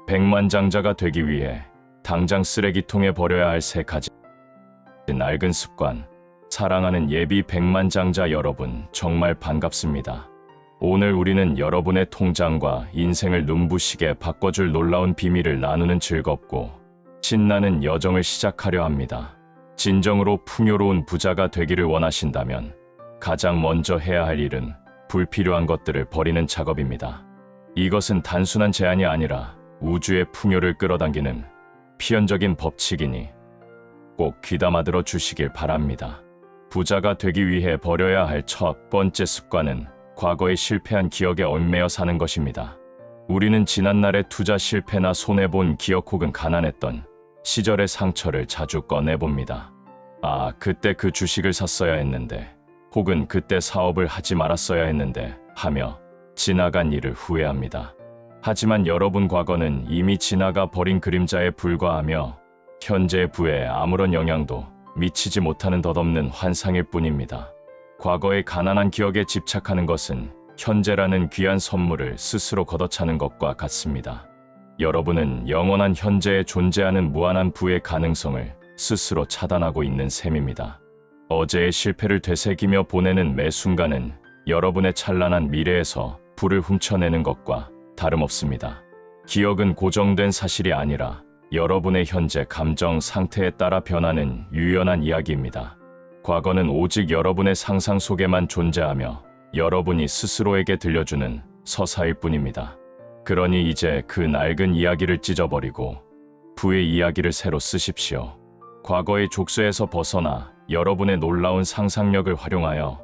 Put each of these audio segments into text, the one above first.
백만장자가 되기 위해 당장 쓰레기통에 버려야 할 세 가지 낡은 습관. 사랑하는 예비 백만장자 여러분, 정말 반갑습니다. 오늘 우리는 여러분의 통장과 인생을 눈부시게 바꿔줄 놀라운 비밀을 나누는 즐겁고 신나는 여정을 시작하려 합니다. 진정으로 풍요로운 부자가 되기를 원하신다면 가장 먼저 해야 할 일은 불필요한 것들을 버리는 작업입니다. 이것은 단순한 제안이 아니라 우주의 풍요를 끌어당기는 필연적인 법칙이니 꼭 귀담아 들어 주시길 바랍니다. 부자가 되기 위해 버려야 할 첫 번째 습관은 과거의 실패한 기억에 얽매여 사는 것입니다. 우리는 지난날의 투자 실패나 손해본 기억 혹은 가난했던 시절의 상처를 자주 꺼내봅니다. 아, 그때 그 주식을 샀어야 했는데, 혹은 그때 사업을 하지 말았어야 했는데 하며 지나간 일을 후회합니다. 하지만 여러분, 과거는 이미 지나가 버린 그림자에 불과하며 현재의 부에 아무런 영향도 미치지 못하는 덧없는 환상일 뿐입니다. 과거의 가난한 기억에 집착하는 것은 현재라는 귀한 선물을 스스로 걷어차는 것과 같습니다. 여러분은 영원한 현재에 존재하는 무한한 부의 가능성을 스스로 차단하고 있는 셈입니다. 어제의 실패를 되새기며 보내는 매 순간은 여러분의 찬란한 미래에서 불을 훔쳐내는 것과 다름없습니다. 기억은 고정된 사실이 아니라 여러분의 현재 감정 상태에 따라 변하는 유연한 이야기입니다. 과거는 오직 여러분의 상상 속에만 존재하며 여러분이 스스로에게 들려주는 서사일 뿐입니다. 그러니 이제 그 낡은 이야기를 찢어버리고 부의 이야기를 새로 쓰십시오. 과거의 족쇄에서 벗어나 여러분의 놀라운 상상력을 활용하여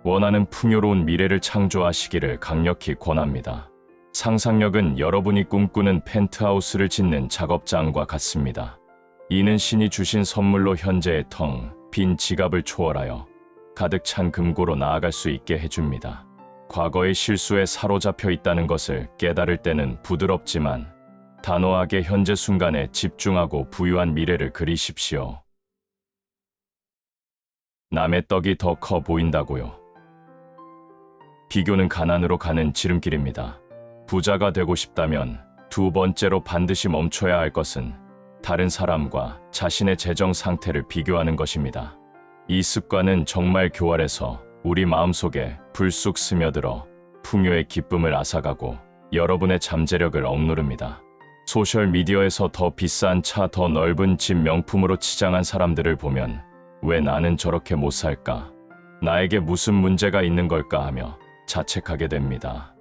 원하는 풍요로운 미래를 창조하시기를 강력히 권합니다. 상상력은 여러분이 꿈꾸는 펜트하우스를 짓는 작업장과 같습니다. 이는 신이 주신 선물로 현재의 텅 빈 지갑을 초월하여 가득 찬 금고로 나아갈 수 있게 해줍니다. 과거의 실수에 사로잡혀 있다는 것을 깨달을 때는 부드럽지만 단호하게 현재 순간에 집중하고 부유한 미래를 그리십시오. 남의 떡이 더 커 보인다고요. 비교는 가난으로 가는 지름길입니다. 부자가 되고 싶다면 두 번째로 반드시 멈춰야 할 것은 다른 사람과 자신의 재정 상태를 비교하는 것입니다. 이 습관은 정말 교활해서 우리 마음속에 불쑥 스며들어 풍요의 기쁨을 앗아가고 여러분의 잠재력을 억누릅니다. 소셜미디어에서 더 비싼 차, 더 넓은 집 명품으로 치장한 사람들을 보면 왜 나는 저렇게 못 살까? 나에게 무슨 문제가 있는 걸까 하며 자책하게 됩니다.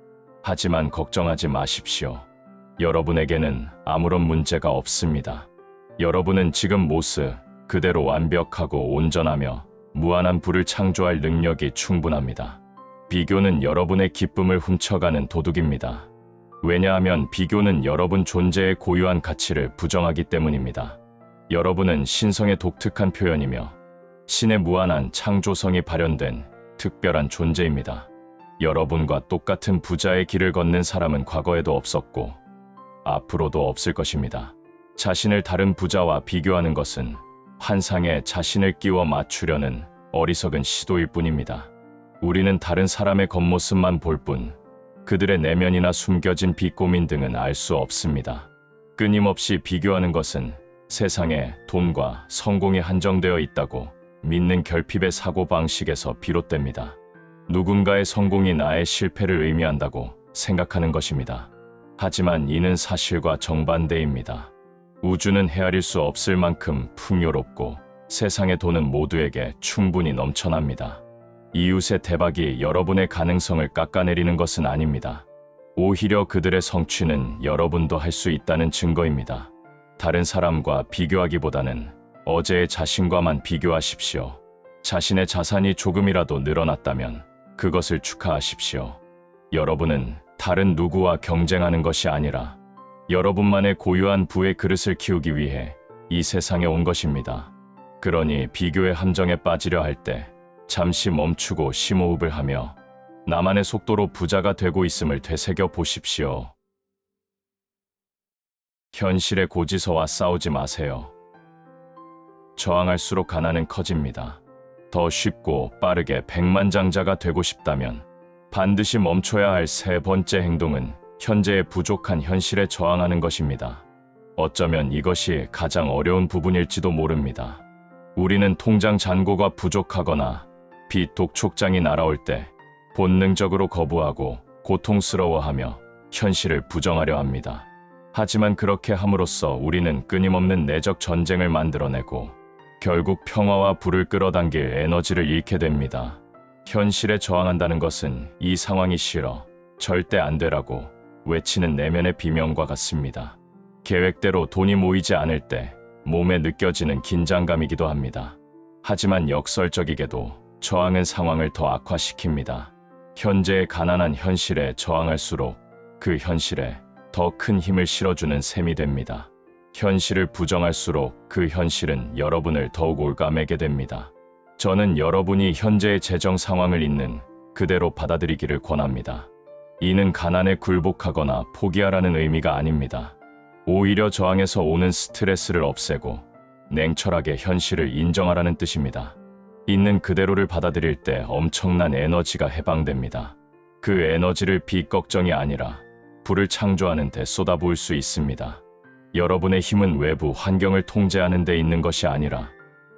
하지만 걱정하지 마십시오. 여러분에게는 아무런 문제가 없습니다. 여러분은 지금 모습 그대로 완벽하고 온전하며 무한한 부를 창조할 능력이 충분합니다. 비교는 여러분의 기쁨을 훔쳐가는 도둑입니다. 왜냐하면 비교는 여러분 존재의 고유한 가치를 부정하기 때문입니다. 여러분은 신성의 독특한 표현이며 신의 무한한 창조성이 발현된 특별한 존재입니다. 여러분과 똑같은 부자의 길을 걷는 사람은 과거에도 없었고 앞으로도 없을 것입니다. 자신을 다른 부자와 비교하는 것은 환상에 자신을 끼워 맞추려는 어리석은 시도일 뿐입니다. 우리는 다른 사람의 겉모습만 볼 뿐 그들의 내면이나 숨겨진 비고민 등은 알 수 없습니다. 끊임없이 비교하는 것은 세상에 돈과 성공이 한정되어 있다고 믿는 결핍의 사고방식에서 비롯됩니다. 누군가의 성공이 나의 실패를 의미한다고 생각하는 것입니다. 하지만 이는 사실과 정반대입니다. 우주는 헤아릴 수 없을 만큼 풍요롭고 세상의 돈은 모두에게 충분히 넘쳐납니다. 이웃의 대박이 여러분의 가능성을 깎아내리는 것은 아닙니다. 오히려 그들의 성취는 여러분도 할 수 있다는 증거입니다. 다른 사람과 비교하기보다는 어제의 자신과만 비교하십시오. 자신의 자산이 조금이라도 늘어났다면 그것을 축하하십시오. 여러분은 다른 누구와 경쟁하는 것이 아니라 여러분만의 고유한 부의 그릇을 키우기 위해 이 세상에 온 것입니다. 그러니 비교의 함정에 빠지려 할 때 잠시 멈추고 심호흡을 하며 나만의 속도로 부자가 되고 있음을 되새겨 보십시오. 현실의 고지서와 싸우지 마세요. 저항할수록 가난은 커집니다. 더 쉽고 빠르게 백만장자가 되고 싶다면 반드시 멈춰야 할 세 번째 행동은 현재의 부족한 현실에 저항하는 것입니다. 어쩌면 이것이 가장 어려운 부분일지도 모릅니다. 우리는 통장 잔고가 부족하거나 빚 독촉장이 날아올 때 본능적으로 거부하고 고통스러워하며 현실을 부정하려 합니다. 하지만 그렇게 함으로써 우리는 끊임없는 내적 전쟁을 만들어내고 결국 평화와 불을 끌어당길 에너지를 잃게 됩니다. 현실에 저항한다는 것은 이 상황이 싫어, 절대 안 되라고 외치는 내면의 비명과 같습니다. 계획대로 돈이 모이지 않을 때 몸에 느껴지는 긴장감이기도 합니다. 하지만 역설적이게도 저항은 상황을 더 악화시킵니다. 현재의 가난한 현실에 저항할수록 그 현실에 더 큰 힘을 실어주는 셈이 됩니다. 현실을 부정할수록 그 현실은 여러분을 더욱 올가매게 됩니다. 저는 여러분이 현재의 재정 상황을 있는 그대로 받아들이기를 권합니다. 이는 가난에 굴복하거나 포기하라는 의미가 아닙니다. 오히려 저항에서 오는 스트레스를 없애고 냉철하게 현실을 인정하라는 뜻입니다. 있는 그대로를 받아들일 때 엄청난 에너지가 해방됩니다. 그 에너지를 빚 걱정이 아니라 불을 창조하는 데 쏟아부을 수 있습니다. 여러분의 힘은 외부 환경을 통제하는 데 있는 것이 아니라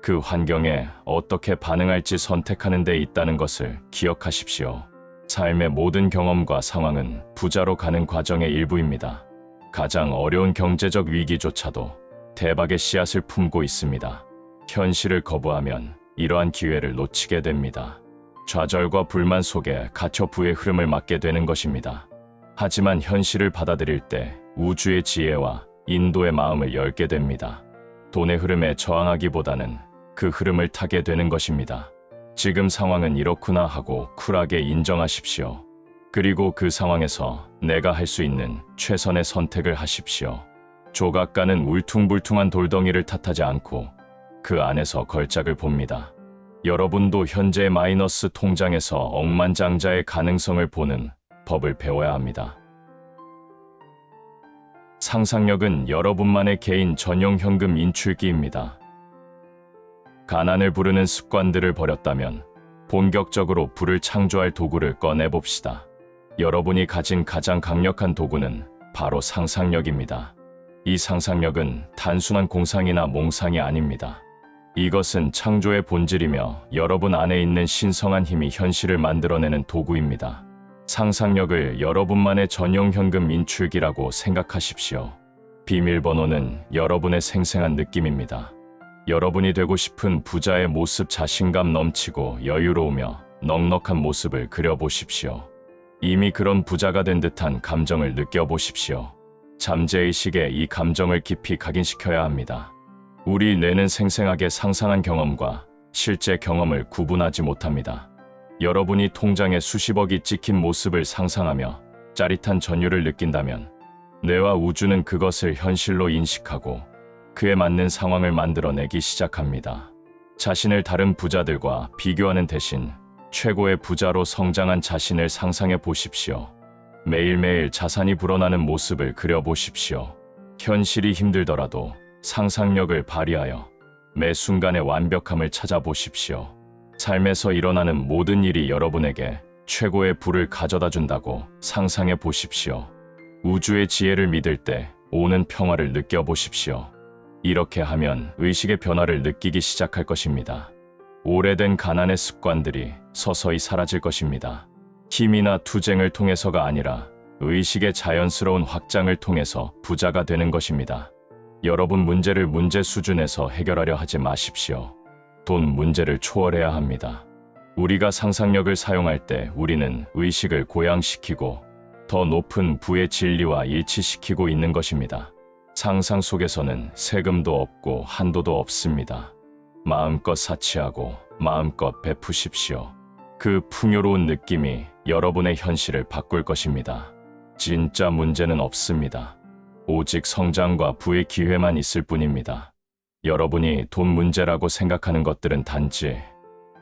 그 환경에 어떻게 반응할지 선택하는 데 있다는 것을 기억하십시오. 삶의 모든 경험과 상황은 부자로 가는 과정의 일부입니다. 가장 어려운 경제적 위기조차도 대박의 씨앗을 품고 있습니다. 현실을 거부하면 이러한 기회를 놓치게 됩니다. 좌절과 불만 속에 갇혀 부의 흐름을 맞게 되는 것입니다. 하지만 현실을 받아들일 때 우주의 지혜와 인도의 마음을 열게 됩니다. 돈의 흐름에 저항하기보다는 그 흐름을 타게 되는 것입니다. 지금 상황은 이렇구나 하고 쿨하게 인정하십시오. 그리고 그 상황에서 내가 할 수 있는 최선의 선택을 하십시오. 조각가는 울퉁불퉁한 돌덩이를 탓하지 않고 그 안에서 걸작을 봅니다. 여러분도 현재 마이너스 통장에서 억만장자의 가능성을 보는 법을 배워야 합니다. 상상력은 여러분만의 개인 전용 현금 인출기입니다. 가난을 부르는 습관들을 버렸다면 본격적으로 불을 창조할 도구를 꺼내봅시다. 여러분이 가진 가장 강력한 도구는 바로 상상력입니다. 이 상상력은 단순한 공상이나 몽상이 아닙니다. 이것은 창조의 본질이며 여러분 안에 있는 신성한 힘이 현실을 만들어내는 도구입니다. 상상력을 여러분만의 전용 현금 인출기라고 생각하십시오. 비밀번호는 여러분의 생생한 느낌입니다. 여러분이 되고 싶은 부자의 모습, 자신감 넘치고 여유로우며 넉넉한 모습을 그려보십시오. 이미 그런 부자가 된 듯한 감정을 느껴보십시오. 잠재의식에 이 감정을 깊이 각인시켜야 합니다. 우리 뇌는 생생하게 상상한 경험과 실제 경험을 구분하지 못합니다. 여러분이 통장에 수십억이 찍힌 모습을 상상하며 짜릿한 전율을 느낀다면 뇌와 우주는 그것을 현실로 인식하고 그에 맞는 상황을 만들어내기 시작합니다. 자신을 다른 부자들과 비교하는 대신 최고의 부자로 성장한 자신을 상상해 보십시오. 매일매일 자산이 불어나는 모습을 그려보십시오. 현실이 힘들더라도 상상력을 발휘하여 매 순간의 완벽함을 찾아보십시오. 삶에서 일어나는 모든 일이 여러분에게 최고의 부를 가져다 준다고 상상해 보십시오. 우주의 지혜를 믿을 때 오는 평화를 느껴보십시오. 이렇게 하면 의식의 변화를 느끼기 시작할 것입니다. 오래된 가난의 습관들이 서서히 사라질 것입니다. 힘이나 투쟁을 통해서가 아니라 의식의 자연스러운 확장을 통해서 부자가 되는 것입니다. 여러분 문제를 문제 수준에서 해결하려 하지 마십시오. 돈 문제를 초월해야 합니다. 우리가 상상력을 사용할 때 우리는 의식을 고양시키고 더 높은 부의 진리와 일치시키고 있는 것입니다. 상상 속에서는 세금도 없고 한도도 없습니다. 마음껏 사치하고 마음껏 베푸십시오. 그 풍요로운 느낌이 여러분의 현실을 바꿀 것입니다. 진짜 문제는 없습니다. 오직 성장과 부의 기회만 있을 뿐입니다. 여러분이 돈 문제라고 생각하는 것들은 단지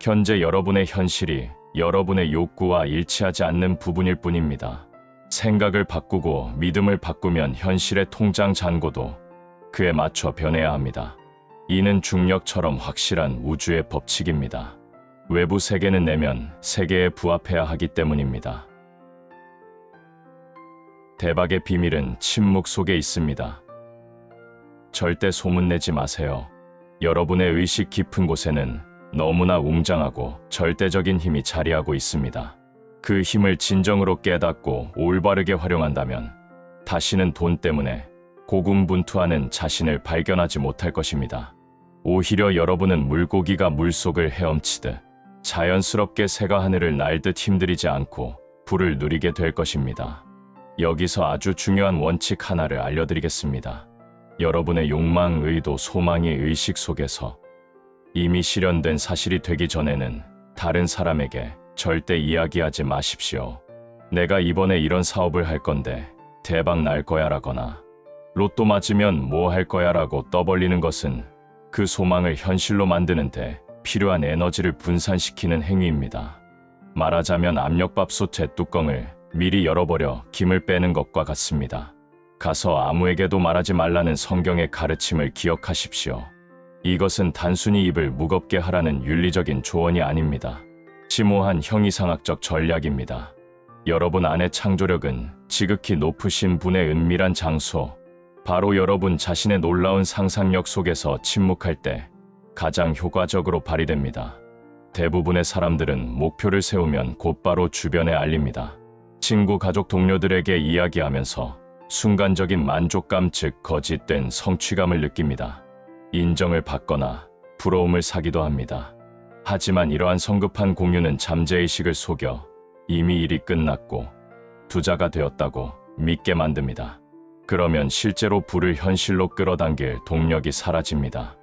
현재 여러분의 현실이 여러분의 욕구와 일치하지 않는 부분일 뿐입니다. 생각을 바꾸고 믿음을 바꾸면 현실의 통장 잔고도 그에 맞춰 변해야 합니다. 이는 중력처럼 확실한 우주의 법칙입니다. 외부 세계는 내면 세계에 부합해야 하기 때문입니다. 대박의 비밀은 침묵 속에 있습니다. 절대 소문내지 마세요. 여러분의 의식 깊은 곳에는 너무나 웅장하고 절대적인 힘이 자리하고 있습니다. 그 힘을 진정으로 깨닫고 올바르게 활용한다면 다시는 돈 때문에 고군분투하는 자신을 발견하지 못할 것입니다. 오히려 여러분은 물고기가 물속을 헤엄치듯 자연스럽게 새가 하늘을 날듯 힘들이지 않고 부를 누리게 될 것입니다. 여기서 아주 중요한 원칙 하나를 알려드리겠습니다. 여러분의 욕망, 의도, 소망이 의식 속에서 이미 실현된 사실이 되기 전에는 다른 사람에게 절대 이야기하지 마십시오. 내가 이번에 이런 사업을 할 건데 대박 날 거야 라거나 로또 맞으면 뭐 할 거야 라고 떠벌리는 것은 그 소망을 현실로 만드는데 필요한 에너지를 분산시키는 행위입니다. 말하자면 압력밥솥 뚜껑을 미리 열어버려 김을 빼는 것과 같습니다. 가서 아무에게도 말하지 말라는 성경의 가르침을 기억하십시오. 이것은 단순히 입을 무겁게 하라는 윤리적인 조언이 아닙니다. 심오한 형이상학적 전략입니다. 여러분 안의 창조력은 지극히 높으신 분의 은밀한 장소, 바로 여러분 자신의 놀라운 상상력 속에서 침묵할 때 가장 효과적으로 발휘됩니다. 대부분의 사람들은 목표를 세우면 곧바로 주변에 알립니다. 친구, 가족, 동료들에게 이야기하면서 순간적인 만족감, 즉 거짓된 성취감을 느낍니다. 인정을 받거나 부러움을 사기도 합니다. 하지만 이러한 성급한 공유는 잠재의식을 속여 이미 일이 끝났고 투자가 되었다고 믿게 만듭니다. 그러면 실제로 부를 현실로 끌어당길 동력이 사라집니다.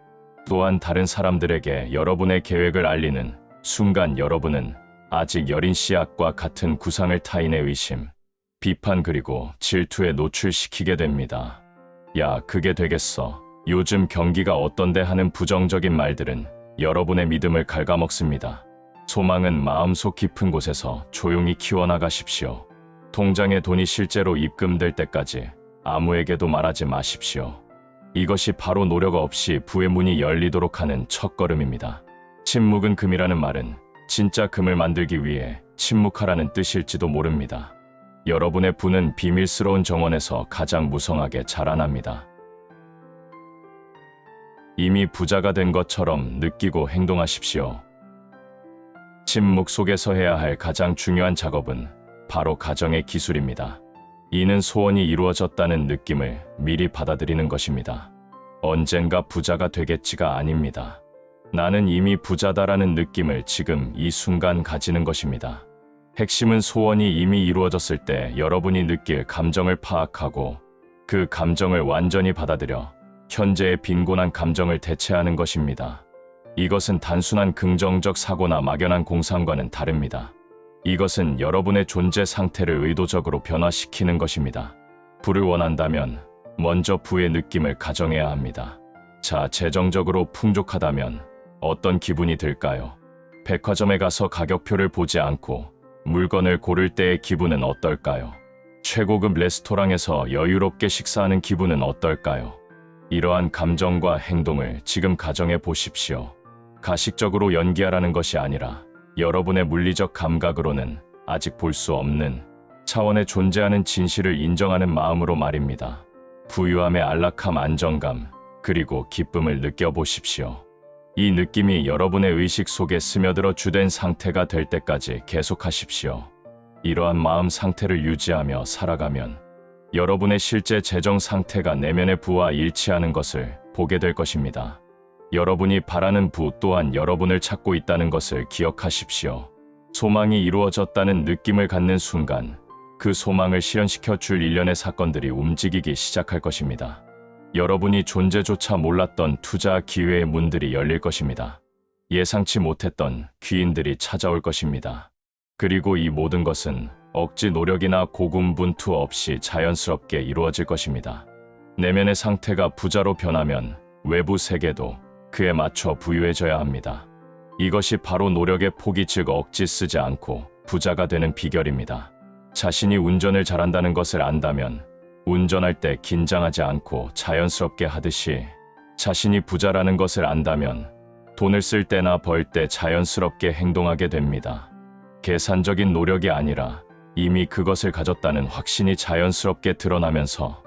또한 다른 사람들에게 여러분의 계획을 알리는 순간 여러분은 아직 여린 씨앗과 같은 구상을 타인의 의심, 비판 그리고 질투에 노출시키게 됩니다. 야, 그게 되겠어. 요즘 경기가 어떤데 하는 부정적인 말들은 여러분의 믿음을 갉아먹습니다. 소망은 마음속 깊은 곳에서 조용히 키워나가십시오. 통장에 돈이 실제로 입금될 때까지 아무에게도 말하지 마십시오. 이것이 바로 노력 없이 부의 문이 열리도록 하는 첫걸음입니다. 침묵은 금이라는 말은 진짜 금을 만들기 위해 침묵하라는 뜻일지도 모릅니다. 여러분의 부는 비밀스러운 정원에서 가장 무성하게 자라납니다. 이미 부자가 된 것처럼 느끼고 행동하십시오. 침묵 속에서 해야 할 가장 중요한 작업은 바로 가정의 기술입니다. 이는 소원이 이루어졌다는 느낌을 미리 받아들이는 것입니다. 언젠가 부자가 되겠지가 아닙니다. 나는 이미 부자다라는 느낌을 지금 이 순간 가지는 것입니다. 핵심은 소원이 이미 이루어졌을 때 여러분이 느낄 감정을 파악하고 그 감정을 완전히 받아들여 현재의 빈곤한 감정을 대체하는 것입니다. 이것은 단순한 긍정적 사고나 막연한 공상과는 다릅니다. 이것은 여러분의 존재 상태를 의도적으로 변화시키는 것입니다. 부를 원한다면 먼저 부의 느낌을 가정해야 합니다. 자, 재정적으로 풍족하다면 어떤 기분이 들까요? 백화점에 가서 가격표를 보지 않고 물건을 고를 때의 기분은 어떨까요? 최고급 레스토랑에서 여유롭게 식사하는 기분은 어떨까요? 이러한 감정과 행동을 지금 가정해 보십시오. 가식적으로 연기하라는 것이 아니라 여러분의 물리적 감각으로는 아직 볼 수 없는 차원에 존재하는 진실을 인정하는 마음으로 말입니다. 부유함의 안락함, 안정감, 그리고 기쁨을 느껴보십시오. 이 느낌이 여러분의 의식 속에 스며들어 주된 상태가 될 때까지 계속하십시오. 이러한 마음 상태를 유지하며 살아가면 여러분의 실제 재정 상태가 내면의 부와 일치하는 것을 보게 될 것입니다. 여러분이 바라는 부 또한 여러분을 찾고 있다는 것을 기억하십시오. 소망이 이루어졌다는 느낌을 갖는 순간 그 소망을 실현시켜 줄 일련의 사건들이 움직이기 시작할 것입니다. 여러분이 존재조차 몰랐던 투자 기회의 문들이 열릴 것입니다. 예상치 못했던 귀인들이 찾아올 것입니다. 그리고 이 모든 것은 억지 노력이나 고군분투 없이 자연스럽게 이루어질 것입니다. 내면의 상태가 부자로 변하면 외부 세계도 그에 맞춰 부유해져야 합니다. 이것이 바로 노력의 포기, 즉 억지 쓰지 않고 부자가 되는 비결입니다. 자신이 운전을 잘한다는 것을 안다면 운전할 때 긴장하지 않고 자연스럽게 하듯이 자신이 부자라는 것을 안다면 돈을 쓸 때나 벌 때 자연스럽게 행동하게 됩니다. 계산적인 노력이 아니라 이미 그것을 가졌다는 확신이 자연스럽게 드러나면서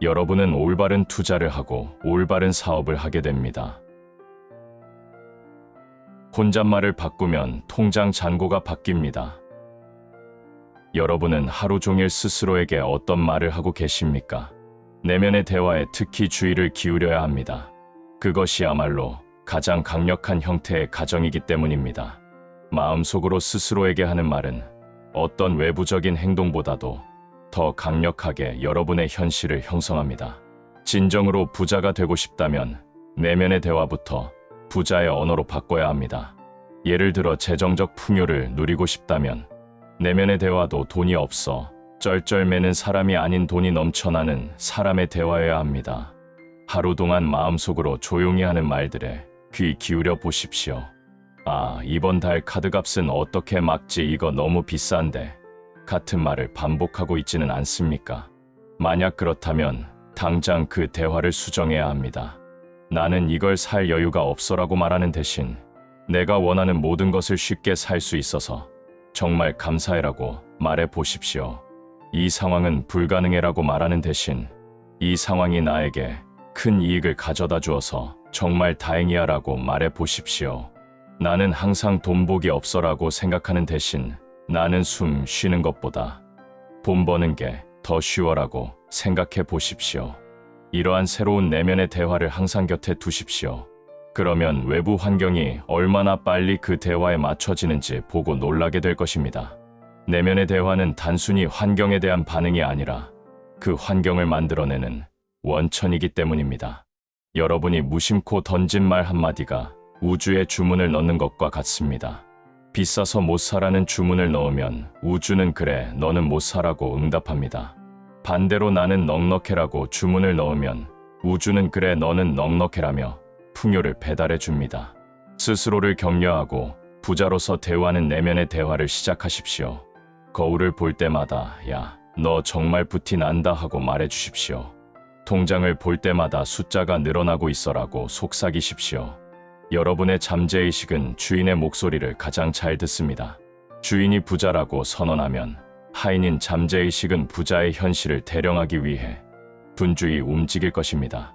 여러분은 올바른 투자를 하고 올바른 사업을 하게 됩니다. 혼잣말을 바꾸면 통장 잔고가 바뀝니다. 여러분은 하루 종일 스스로에게 어떤 말을 하고 계십니까? 내면의 대화에 특히 주의를 기울여야 합니다. 그것이야말로 가장 강력한 형태의 가정이기 때문입니다. 마음속으로 스스로에게 하는 말은 어떤 외부적인 행동보다도 더 강력하게 여러분의 현실을 형성합니다. 진정으로 부자가 되고 싶다면 내면의 대화부터 부자의 언어로 바꿔야 합니다. 예를 들어 재정적 풍요를 누리고 싶다면 내면의 대화도 돈이 없어 쩔쩔매는 사람이 아닌 돈이 넘쳐나는 사람의 대화여야 합니다. 하루 동안 마음속으로 조용히 하는 말들에 귀 기울여 보십시오. 아, 이번 달 카드값은 어떻게 막지? 이거 너무 비싼데. 같은 말을 반복하고 있지는 않습니까? 만약 그렇다면 당장 그 대화를 수정해야 합니다. 나는 이걸 살 여유가 없어라고 말하는 대신 내가 원하는 모든 것을 쉽게 살 수 있어서 정말 감사해라고 말해 보십시오. 이 상황은 불가능해라고 말하는 대신 이 상황이 나에게 큰 이익을 가져다 주어서 정말 다행이야라고 말해 보십시오. 나는 항상 돈 복이 없어라고 생각하는 대신 나는 숨 쉬는 것보다 돈 버는 게 더 쉬워라고 생각해 보십시오. 이러한 새로운 내면의 대화를 항상 곁에 두십시오. 그러면 외부 환경이 얼마나 빨리 그 대화에 맞춰지는지 보고 놀라게 될 것입니다. 내면의 대화는 단순히 환경에 대한 반응이 아니라 그 환경을 만들어내는 원천이기 때문입니다. 여러분이 무심코 던진 말 한마디가 우주에 주문을 넣는 것과 같습니다. 비싸서 못 사라는 주문을 넣으면 우주는 그래, 너는 못 사라고 응답합니다. 반대로 나는 넉넉해라고 주문을 넣으면 우주는 그래, 너는 넉넉해라며 풍요를 배달해 줍니다. 스스로를 격려하고 부자로서 대화하는 내면의 대화를 시작하십시오. 거울을 볼 때마다 야, 너 정말 부티 난다 하고 말해 주십시오. 통장을 볼 때마다 숫자가 늘어나고 있어라고 속삭이십시오. 여러분의 잠재의식은 주인의 목소리를 가장 잘 듣습니다. 주인이 부자라고 선언하면 하인인 잠재의식은 부자의 현실을 대령하기 위해 분주히 움직일 것입니다.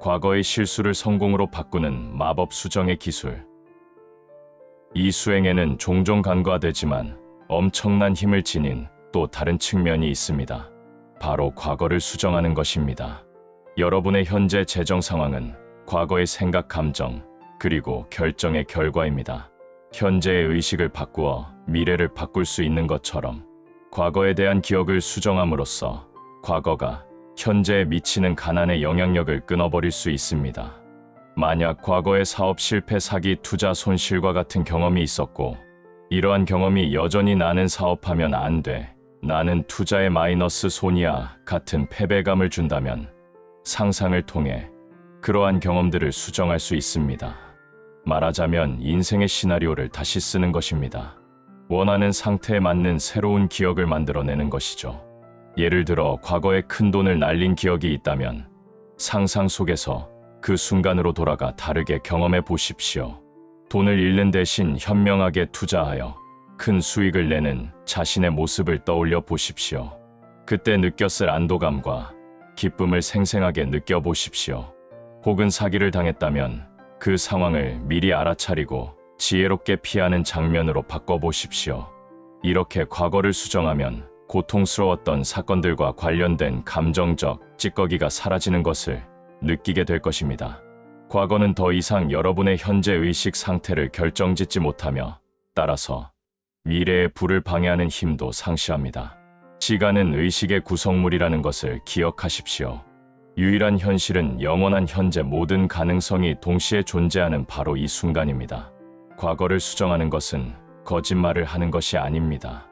과거의 실수를 성공으로 바꾸는 마법 수정의 기술. 이 수행에는 종종 간과되지만 엄청난 힘을 지닌 또 다른 측면이 있습니다. 바로 과거를 수정하는 것입니다. 여러분의 현재 재정 상황은 과거의 생각, 감정, 그리고 결정의 결과입니다. 현재의 의식을 바꾸어 미래를 바꿀 수 있는 것처럼 과거에 대한 기억을 수정함으로써 과거가 현재에 미치는 가난의 영향력을 끊어버릴 수 있습니다. 만약 과거의 사업 실패, 사기, 투자 손실과 같은 경험이 있었고 이러한 경험이 여전히 나는 사업하면 안 돼, 나는 투자에 마이너스 손이야 같은 패배감을 준다면 상상을 통해 그러한 경험들을 수정할 수 있습니다. 말하자면 인생의 시나리오를 다시 쓰는 것입니다. 원하는 상태에 맞는 새로운 기억을 만들어내는 것이죠. 예를 들어 과거에 큰 돈을 날린 기억이 있다면 상상 속에서 그 순간으로 돌아가 다르게 경험해 보십시오. 돈을 잃는 대신 현명하게 투자하여 큰 수익을 내는 자신의 모습을 떠올려 보십시오. 그때 느꼈을 안도감과 기쁨을 생생하게 느껴보십시오. 혹은 사기를 당했다면 그 상황을 미리 알아차리고 지혜롭게 피하는 장면으로 바꿔보십시오. 이렇게 과거를 수정하면 고통스러웠던 사건들과 관련된 감정적 찌꺼기가 사라지는 것을 느끼게 될 것입니다. 과거는 더 이상 여러분의 현재 의식 상태를 결정짓지 못하며 따라서 미래의 불을 방해하는 힘도 상실합니다. 시간은 의식의 구성물이라는 것을 기억하십시오. 유일한 현실은 영원한 현재, 모든 가능성이 동시에 존재하는 바로 이 순간입니다. 과거를 수정하는 것은 거짓말을 하는 것이 아닙니다.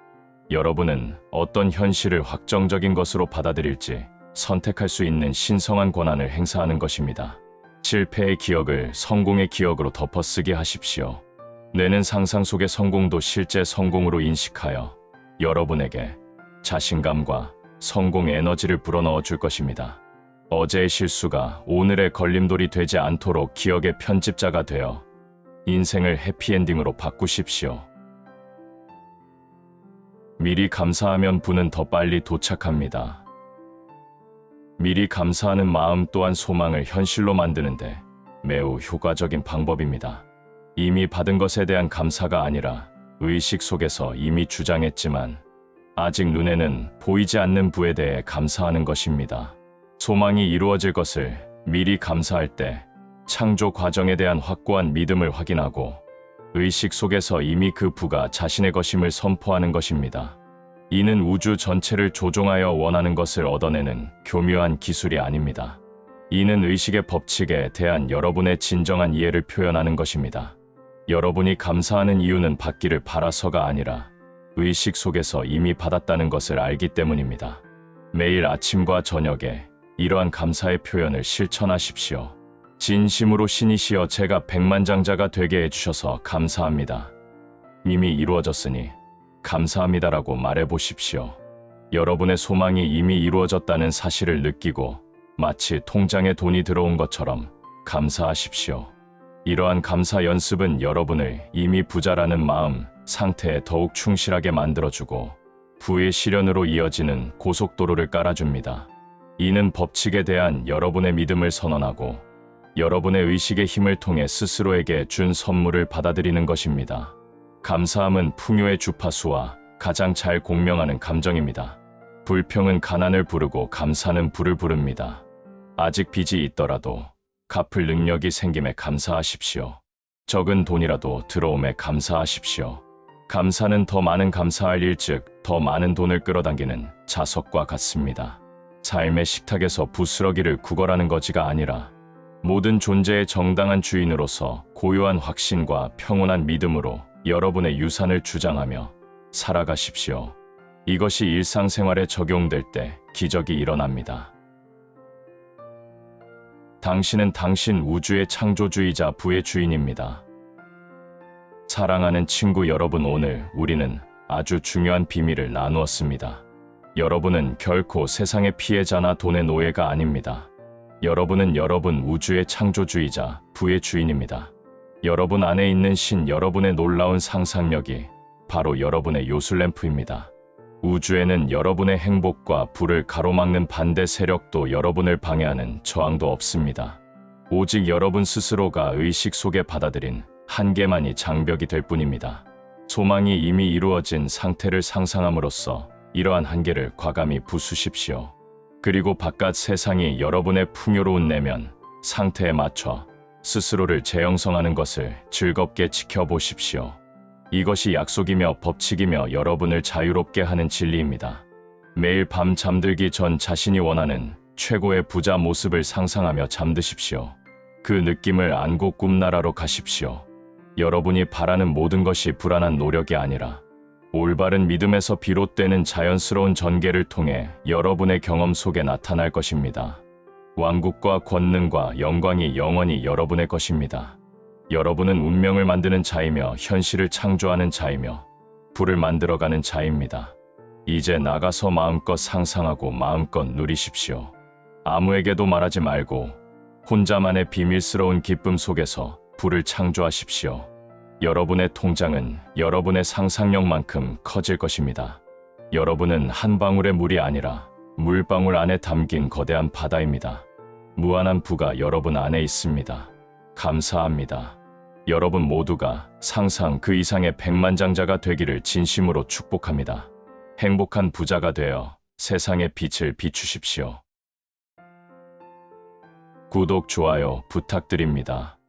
여러분은 어떤 현실을 확정적인 것으로 받아들일지 선택할 수 있는 신성한 권한을 행사하는 것입니다. 실패의 기억을 성공의 기억으로 덮어쓰게 하십시오. 뇌는 상상 속의 성공도 실제 성공으로 인식하여 여러분에게 자신감과 성공 에너지를 불어넣어 줄 것입니다. 어제의 실수가 오늘의 걸림돌이 되지 않도록 기억의 편집자가 되어 인생을 해피엔딩으로 바꾸십시오. 미리 감사하면 부는 더 빨리 도착합니다. 미리 감사하는 마음 또한 소망을 현실로 만드는데 매우 효과적인 방법입니다. 이미 받은 것에 대한 감사가 아니라 의식 속에서 이미 주장했지만 아직 눈에는 보이지 않는 부에 대해 감사하는 것입니다. 소망이 이루어질 것을 미리 감사할 때 창조 과정에 대한 확고한 믿음을 확인하고 의식 속에서 이미 그 부가 자신의 것임을 선포하는 것입니다. 이는 우주 전체를 조종하여 원하는 것을 얻어내는 교묘한 기술이 아닙니다. 이는 의식의 법칙에 대한 여러분의 진정한 이해를 표현하는 것입니다. 여러분이 감사하는 이유는 받기를 바라서가 아니라 의식 속에서 이미 받았다는 것을 알기 때문입니다. 매일 아침과 저녁에 이러한 감사의 표현을 실천하십시오. 진심으로 신이시여 제가 백만장자가 되게 해주셔서 감사합니다. 이미 이루어졌으니 감사합니다라고 말해보십시오. 여러분의 소망이 이미 이루어졌다는 사실을 느끼고 마치 통장에 돈이 들어온 것처럼 감사하십시오. 이러한 감사 연습은 여러분을 이미 부자라는 마음 상태에 더욱 충실하게 만들어주고 부의 실현으로 이어지는 고속도로를 깔아줍니다. 이는 법칙에 대한 여러분의 믿음을 선언하고 여러분의 의식의 힘을 통해 스스로에게 준 선물을 받아들이는 것입니다. 감사함은 풍요의 주파수와 가장 잘 공명하는 감정입니다. 불평은 가난을 부르고 감사는 부를 부릅니다. 아직 빚이 있더라도 갚을 능력이 생김에 감사하십시오. 적은 돈이라도 들어옴에 감사하십시오. 감사는 더 많은 감사할 일, 즉 더 많은 돈을 끌어당기는 자석과 같습니다. 삶의 식탁에서 부스러기를 구걸하는 거지가 아니라 모든 존재의 정당한 주인으로서 고요한 확신과 평온한 믿음으로 여러분의 유산을 주장하며 살아가십시오. 이것이 일상생활에 적용될 때 기적이 일어납니다. 당신은 당신 우주의 창조주이자 부의 주인입니다. 사랑하는 친구 여러분, 오늘 우리는 아주 중요한 비밀을 나누었습니다. 여러분은 결코 세상의 피해자나 돈의 노예가 아닙니다. 여러분은 여러분 우주의 창조주이자 부의 주인입니다. 여러분 안에 있는 신, 여러분의 놀라운 상상력이 바로 여러분의 요술램프입니다. 우주에는 여러분의 행복과 부를 가로막는 반대 세력도 여러분을 방해하는 저항도 없습니다. 오직 여러분 스스로가 의식 속에 받아들인 한계만이 장벽이 될 뿐입니다. 소망이 이미 이루어진 상태를 상상함으로써 이러한 한계를 과감히 부수십시오. 그리고 바깥 세상이 여러분의 풍요로운 내면 상태에 맞춰 스스로를 재형성하는 것을 즐겁게 지켜보십시오. 이것이 약속이며 법칙이며 여러분을 자유롭게 하는 진리입니다. 매일 밤 잠들기 전 자신이 원하는 최고의 부자 모습을 상상하며 잠드십시오. 그 느낌을 안고 꿈나라로 가십시오. 여러분이 바라는 모든 것이 불안한 노력이 아니라 올바른 믿음에서 비롯되는 자연스러운 전개를 통해 여러분의 경험 속에 나타날 것입니다. 왕국과 권능과 영광이 영원히 여러분의 것입니다. 여러분은 운명을 만드는 자이며 현실을 창조하는 자이며 부를 만들어가는 자입니다. 이제 나가서 마음껏 상상하고 마음껏 누리십시오. 아무에게도 말하지 말고 혼자만의 비밀스러운 기쁨 속에서 부를 창조하십시오. 여러분의 통장은 여러분의 상상력만큼 커질 것입니다. 여러분은 한 방울의 물이 아니라 물방울 안에 담긴 거대한 바다입니다. 무한한 부가 여러분 안에 있습니다. 감사합니다. 여러분 모두가 상상 그 이상의 백만장자가 되기를 진심으로 축복합니다. 행복한 부자가 되어 세상의 빛을 비추십시오. 구독, 좋아요 부탁드립니다.